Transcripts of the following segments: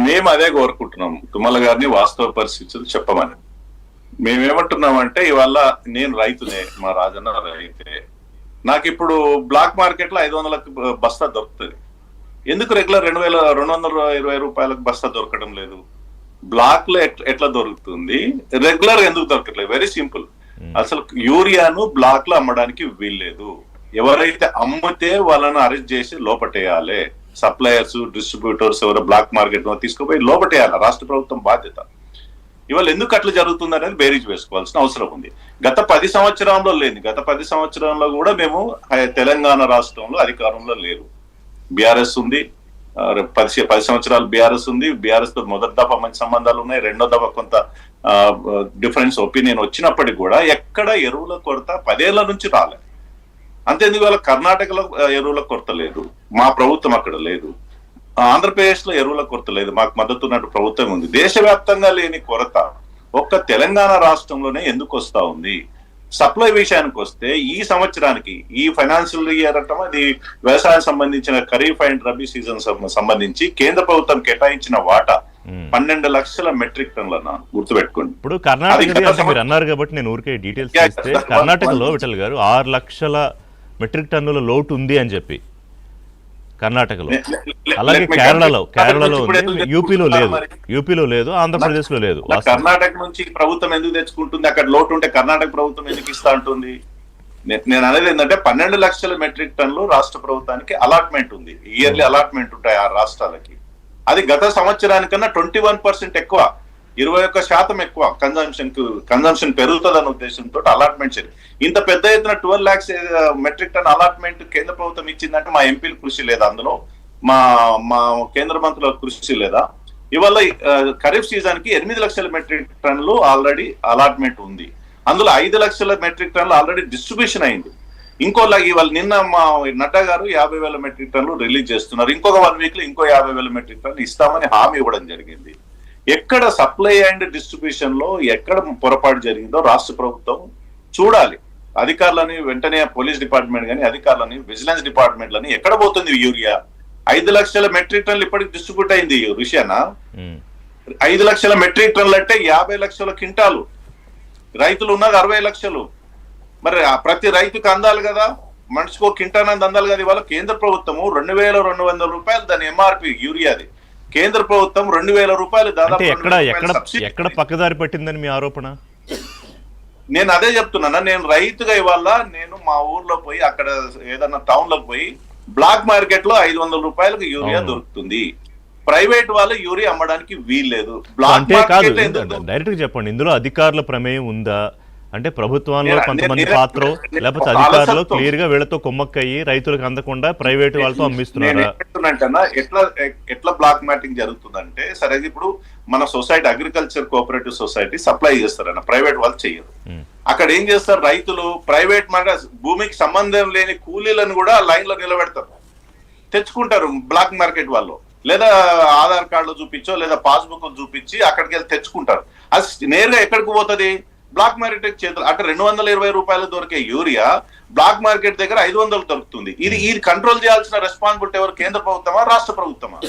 మేము అదే కోరుకుంటున్నాం, తుమ్మల గారిని వాస్తవ పరిస్థితులు చెప్పమని. మేమేమంటున్నామంటే, ఇవాళ నేను రైతునే, మా రాజన్న రైతే, నాకు ఇప్పుడు బ్లాక్ మార్కెట్ లో 500లకు బస్తా దొరుకుతుంది. ఎందుకు రెగ్యులర్ 220 రూపాయలకు బస్తా దొరకడం లేదు? బ్లాక్ లో ఎట్లా దొరుకుతుంది, రెగ్యులర్ ఎందుకు దొరకట్లేదు? Very simple. అసలు యూరియాను బ్లాక్ లో అమ్మడానికి వీల్లేదు. ఎవరైతే అమ్మితే వాళ్ళను అరెస్ట్ చేసి లోపటేయాలి. సప్లయర్స్, డిస్ట్రిబ్యూటర్స్ ఎవరో బ్లాక్ మార్కెట్ తీసుకుపోయి లోపటేయాలి. రాష్ట్ర ప్రభుత్వం బాధ్యత. ఇవాళ ఎందుకు అట్లా జరుగుతుంది అనేది బేరీజ్ వేసుకోవాల్సిన అవసరం ఉంది. గత 10 సంవత్సరంలో లేని, గత 10 సంవత్సరంలో కూడా మేము తెలంగాణ రాష్ట్రంలో అధికారంలో లేరు. బీఆర్ఎస్ ఉంది, 10 సంవత్సరాలు బీఆర్ఎస్ ఉంది. బీఆర్ఎస్ తో మొదటి దఫా మంచి సంబంధాలు ఉన్నాయి, రెండో దఫా కొంత డిఫరెన్స్ ఒపీనియన్ వచ్చినప్పటికీ కూడా ఎక్కడ ఎరువుల కొరత 10 ఏళ్ల నుంచి రాలేదు. అంతేందుకు వాళ్ళ కర్ణాటకలో ఎరువుల కొరత లేదు, మా ప్రభుత్వం అక్కడ లేదు. ఆంధ్రప్రదేశ్ లో ఎరువుల కొరత లేదు, మాకు మద్దతు ఉన్నట్టు ప్రభుత్వం ఉంది. దేశవ్యాప్తంగా లేని కొరత ఒక్క తెలంగాణ రాష్ట్రంలోనే ఎందుకు వస్తా ఉంది? సప్లై విషయానికి వస్తే ఈ సంవత్సరానికి, ఈ ఫైనాన్షియల్ ఇయర్ అంటే అది వ్యవసాయం సంబంధించిన ఖరీఫ్ అండ్ రబీ సీజన్ సంబంధించి కేంద్ర ప్రభుత్వం కేటాయించిన వాటా 12 లక్షల మెట్రిక్ టన్నులన్న గుర్తుపెట్టుకోండి. ఇప్పుడు కర్ణాటక మీరు అన్నారు కాబట్టి నేను ఊరికే డీటెయిల్స్ చేస్తే, కర్ణాటకలో విఠల్ గారు 6 లక్షల మెట్రిక్ టన్నుల లోటు ఉంది అని చెప్పి కర్ణాటకలో. అలాగే కేరళలో ఉంది, యూపీలో లేదు, ఆంధ్రప్రదేశ్ లో లేదు. కర్ణాటక నుంచి ప్రభుత్వం ఎందుకు తెచ్చుకుంటుంది? అక్కడ లోటు ఉంటే కర్ణాటక ప్రభుత్వం ఎందుకు ఇస్తా ఉంటుంది? నేను అనేది ఏంటంటే 12 లక్షల మెట్రిక్ టన్నులు రాష్ట్ర ప్రభుత్వానికి అలాట్మెంట్ ఉంది. ఇయర్లీ అలాట్మెంట్ ఉంటాయి ఆ రాష్ట్రాలకి. అది గత సంవత్సరానికన్నా 21% ఎక్కువ, 21% ఎక్కువ కన్జంప్షన్ పెరుగుతుందన్న ఉద్దేశంతో అలాట్మెంట్ చేయాలి. ఇంత పెద్ద ఎత్తున 12 lakhs మెట్రిక్ టన్ అలాట్మెంట్ కేంద్ర ప్రభుత్వం ఇచ్చిందంటే మా ఎంపీలు కృషి లేదా? అందులో మా కేంద్ర మంత్రుల కృషి లేదా? ఇవాళ ఖరీఫ్ సీజన్ కి 8 లక్షల మెట్రిక్ టన్నులు ఆల్రెడీ అలాట్మెంట్ ఉంది. అందులో 5 లక్షల మెట్రిక్ టన్నులు ఆల్రెడీ డిస్ట్రిబ్యూషన్ అయింది. ఇంకోలాగా ఇవాళ నిన్న మా నడ్డా గారు 50,000 మెట్రిక్ టన్నులు రిలీజ్ చేస్తున్నారు. ఇంకొక 1 week లో ఇంకో 50,000 మెట్రిక్ టన్నులు ఇస్తామని హామీ ఇవ్వడం జరిగింది. ఎక్కడ సప్లై అండ్ డిస్ట్రిబ్యూషన్ లో ఎక్కడ పొరపాటు జరిగిందో రాష్ట్ర ప్రభుత్వం చూడాలి. అధికారులని వెంటనే పోలీస్ డిపార్ట్మెంట్ కానీ అధికారులని విజిలెన్స్ డిపార్ట్మెంట్లని ఎక్కడ పోతుంది యూరియా? 5 లక్షల మెట్రిక్ టన్నులు ఇప్పటికి డిస్ట్రిబ్యూట్ అయింది విషయానా? 5 లక్షల మెట్రిక్ టన్నులు అంటే 50 లక్షల క్వింటాలు. రైతులు ఉన్నది 60 లక్షలు. మరి ప్రతి రైతుకు అందాలి కదా, మనిషికో క్వింటానంది అందాలి కదా. ఇవాళ కేంద్ర ప్రభుత్వము 2200 రూపాయలు దాని ఎంఆర్పి యూరియాది. కేంద్ర ప్రభుత్వం 2000 రూపాయలు దాదాపు ఎక్కడ పక్కదారి పట్టిందని మీ ఆరోపణ? నేను అదే చెప్తున్నా. నేను రైతుగా ఇవాళ నేను మా ఊర్లో పోయి అక్కడ ఏదన్నా టౌన్ లోకి పోయి బ్లాక్ మార్కెట్ లో 500 రూపాయలకు యూరియా దొరుకుతుంది. ప్రైవేట్ వాళ్ళు యూరియా అమ్మడానికి వీల్లేదు. బ్లాక్ డైరెక్ట్ గా చెప్పండి, ఇందులో అధికారుల ప్రమేయం ఉందా? అంటే ప్రభుత్వంలో కొంతమంది పాత్ర, లేకపోతే అధికారులు క్లియర్ గా వీళ్ళతో కుమ్మక్కయ్యి రైతులకు అందకుండా ప్రైవేట్ వాళ్ళతో అమ్మిస్తున్నారా? ఎట్లా బ్లాక్ మార్కెటింగ్ జరుగుతుందంటే, సరే ఇప్పుడు మన society agriculture cooperative society supply చేస్తారన్న, ప్రైవేట్ వాళ్ళు చెయ్యరు. అక్కడ ఏం చేస్తారు, రైతులు ప్రైవేట్ భూమికి సంబంధం లేని కూలీలను కూడా లైన్ లో నిలబెడతారు, తెచ్చుకుంటారు బ్లాక్ మార్కెట్ వాళ్ళు. లేదా ఆధార్ కార్డులు చూపించో లేదా పాస్బుక్ చూపించి అక్కడికి వెళ్ళి తెచ్చుకుంటారు. అది నేరుగా ఎక్కడికి పోతుంది? బ్లాక్ మార్కెట్ చేతులు. అక్కడ 220 రూపాయలు దొరికే యూరియా బ్లాక్ మార్కెట్ దగ్గర 500 దొరుకుతుంది. ఇది కంట్రోల్ చేయాల్సిన రెస్పాన్సిబిలిటీ ఎవరు? కేంద్ర ప్రభుత్వమా, రాష్ట్ర ప్రభుత్వమా?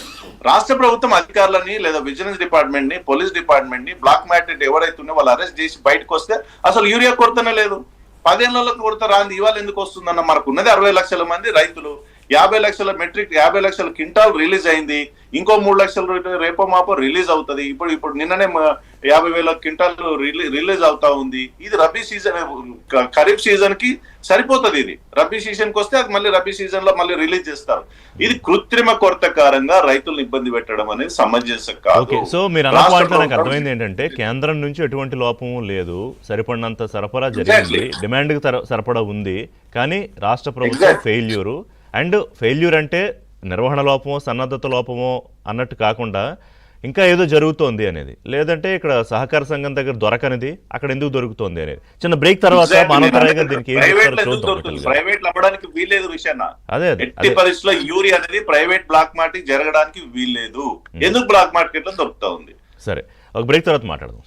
రాష్ట్ర ప్రభుత్వం అధికారులని లేదా విజిలెన్స్ డిపార్ట్మెంట్ ని, పోలీస్ డిపార్ట్మెంట్ ని బ్లాక్ మార్కెట్ ఎవరైతే ఉన్నాయో వాళ్ళు అరెస్ట్ చేసి బయటకు వస్తే అసలు యూరియా కొరతనే లేదు. 10 ఏళ్లలో కొరత రాంది ఇవాళ ఎందుకు వస్తుందన్న? మనకు ఉన్నది 60 లక్షల మంది రైతులు. 50 లక్షల క్వింటాల్ రిలీజ్ అయింది. ఇంకో 3 లక్షల రేపో మాపో రిలీజ్ అవుతుంది. ఇప్పుడు నిన్ననే 50,000 క్వింటాల్ రిలీజ్ అవుతా ఉంది. ఇది రబీ సీజన్, ఖరీఫ్ సీజన్ కి సరిపోతుంది. ఇది రబీ సీజన్ కి వస్తే అది మళ్ళీ రబీ సీజన్ లో మళ్ళీ రిలీజ్ చేస్తారు. ఇది కృత్రిమ కొరతకారంగా రైతులను ఇబ్బంది పెట్టడం అనేది సమంజసం కాదు. సో మీరు అన్న పాయింట్ నాకు అర్థమైంది ఏంటంటే, కేంద్రం నుంచి ఎటువంటి లోపము లేదు, సరిపడినంత సరఫరా జరిగింది, డిమాండ్ కి సరిపడా ఉంది. కానీ రాష్ట్ర ప్రభుత్వం ఫెయిల్యూరు. అండ్ ఫెయిల్యూర్ అంటే నిర్వహణ లోపమో సన్నద్ధత లోపమో అన్నట్టు కాకుండా ఇంకా ఏదో జరుగుతోంది అనేది, లేదంటే ఇక్కడ సహకార సంఘం దగ్గర దొరకనిది అక్కడ ఎందుకు దొరుకుతోంది అనేది. చిన్న బ్రేక్ తర్వాత దీనికి ప్రైవేట్ అవ్వడానికి వీల్లేదు విషయాన్ని. అదే ఎట్టి పరిస్థితుల్లో యూరియా అనేది ప్రైవేట్ బ్లాక్ మార్కెట్ జరగడానికి వీల్లేదు. ఎందుకు బ్లాక్ మార్కెట్ లో దొరుకుతా ఉంది? సరే, ఒక బ్రేక్ తర్వాత మాట్లాడదాం.